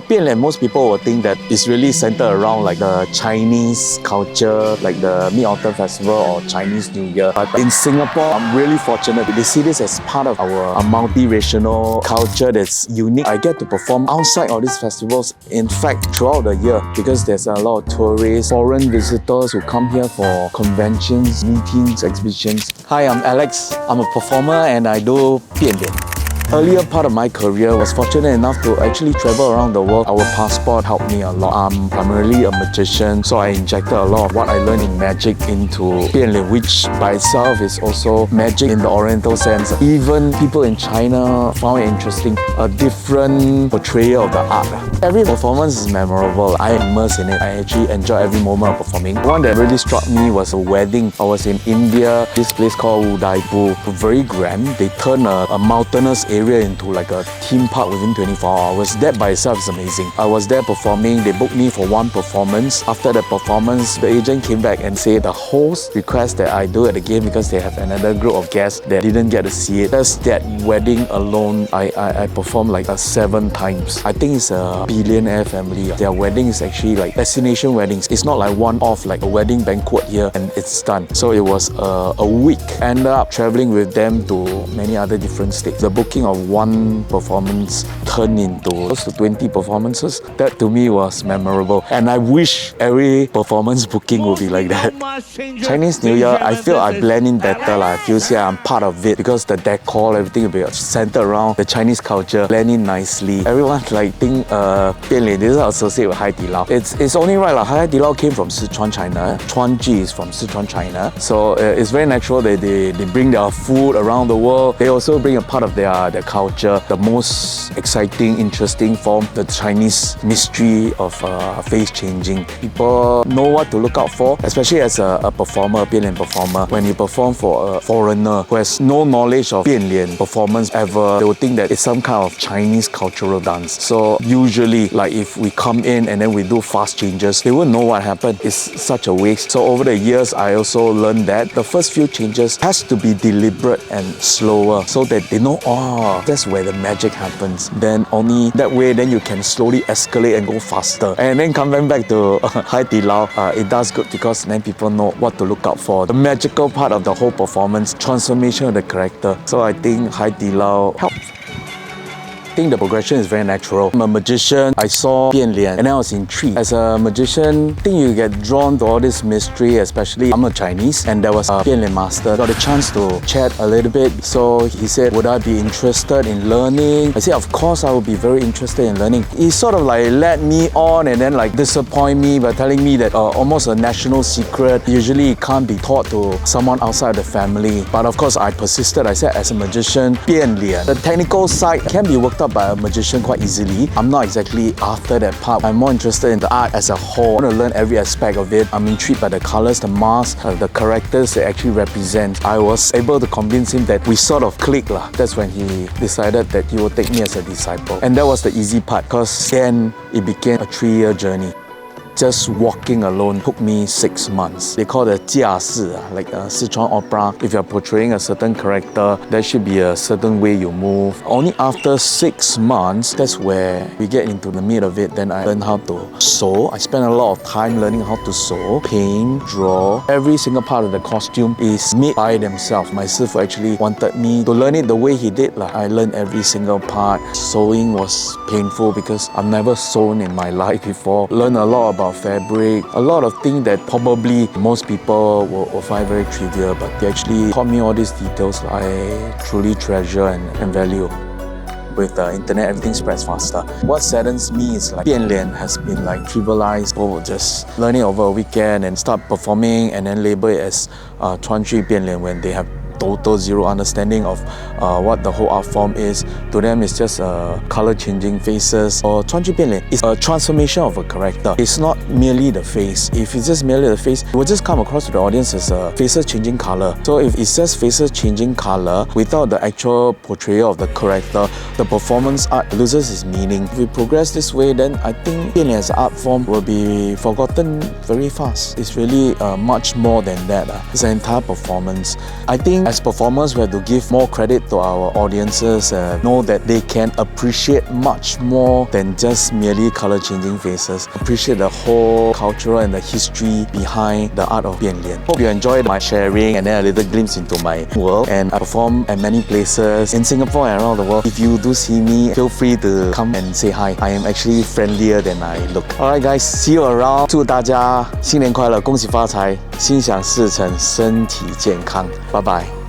Bian Lian, most people will think that it's really centered around like the Chinese culture, like the Mid-Autumn Festival or Chinese New Year. But in Singapore, I'm really fortunate. They see this as part of our multi-racial culture that's unique. I get to perform outside of these festivals, in fact, throughout the year, because there's a lot of tourists, foreign visitors who come here for conventions, meetings, exhibitions. Hi, I'm Alex. I'm a performer and I do Bian Lian. Earlier part of my career, was fortunate enough to actually travel around the world. Our passport helped me a lot. I'm primarily a magician, so I injected a lot of what I learned in magic into Bian Lian, which by itself is also magic in the Oriental sense. Even people in China found it interesting, a different portrayal of the art. Every performance is memorable. I immerse in it. I actually enjoy every moment of performing. One that really struck me was a wedding. I was in India, this place called Udaipur. Very grand. They turned a mountainous area into like a theme park within 24 hours. That by itself is amazing. I was there performing. They booked me for one performance. After the performance, the agent came back and said the host request that I do it again because they have another group of guests that didn't get to see it. Just that wedding alone, I performed like 7 times. I think it's a billionaire family. Their wedding is actually like destination weddings. It's not like one-off like a wedding banquet here and it's done. So it was a week. Ended up traveling with them to many other different states. The booking of one performance turned into close to 20 performances. That to me was memorable. And I wish every performance booking would be like that. Chinese New Year, I feel I blend in better. I feel I'm part of it because the decor, everything will be centered around the Chinese culture, blend in nicely. Everyone like think Bian Lian, this is associated with Hai Di Lao. It's only right. Hai Di Lao came from Sichuan, China. Chuanji is from Sichuan, China. So it's very natural that they bring their food around the world. They also bring a part of their culture. The most exciting, interesting form, the Chinese mystery of face changing. People know what to look out for, especially as a performer, Bian Lian performer. When you perform for a foreigner who has no knowledge of Bian Lian performance ever, they will think that it's some kind of Chinese cultural dance. So usually, like if we come in and then we do fast changes, they won't know what happened. It's such a waste. So over the years, I also learned that the first few changes has to be deliberate and slower so that they know, oh, that's where the magic happens. Then only that way, then you can slowly escalate and go faster. And then coming back to Hai Di Lao, it does good because then people know what to look out for. The magical part of the whole performance, transformation of the character. So I think Hai Di Lao helps. I think the progression is very natural. I'm a magician. I saw Bian Lian and then I was intrigued. As a magician, I think you get drawn to all this mystery, especially I'm a Chinese and there was a Bian Lian master. Got a chance to chat a little bit. So he said, would I be interested in learning? I said, of course I would be very interested in learning. He sort of like led me on and then like disappoint me by telling me that almost a national secret. Usually it can't be taught to someone outside the family. But of course I persisted. I said, as a magician, Bian Lian. The technical side can be worked up by a magician quite easily. I'm not exactly after that part. I'm more interested in the art as a whole. I want to learn every aspect of it. I'm intrigued by the colors, the masks, the characters they actually represent. I was able to convince him that we sort of clicked. That's when he decided that he would take me as a disciple. And that was the easy part because then it became a 3-year journey. Just walking alone took me 6 months. They call it 架势, like Sichuan opera. If you're portraying a certain character, there should be a certain way you move. Only after 6 months, that's where we get into the meat of it. Then I learned how to sew. I spent a lot of time learning how to sew, paint, draw. Every single part of the costume is made by themselves. My sifu actually wanted me to learn it the way he did. I learned every single part. Sewing was painful because I've never sewn in my life before. Learned a lot about fabric, a lot of things that probably most people will find very trivial, but they actually taught me all these details I truly treasure and value. With the internet, everything spreads faster. What saddens me is like Bian Lian has been like trivialized. People will just learn it over a weekend and start performing and then label it as Chuanji Bian Lian when they have total zero understanding of what the whole art form is. To them, it's just color changing faces. Or Chuanji Bian Lian is a transformation of a character. It's not merely the face. If it's just merely the face, it will just come across to the audience as faces changing color. So if it's just faces changing color without the actual portrayal of the character, the performance art loses its meaning. If we progress this way, then I think Bian Lian as an art form will be forgotten very fast. It's really much more than that. It's an entire performance. I think as performers, we have to give more credit to our audiences and know that they can appreciate much more than just merely color changing faces. Appreciate the whole cultural and the history behind the art of Bian Lian. Hope you enjoyed my sharing and then a little glimpse into my world. And I perform at many places in Singapore and around the world. If you do see me, feel free to come and say hi. I am actually friendlier than I look. Alright guys, see you around. 祝大家新年快乐，恭喜发财，心想事成，身体健康。拜拜。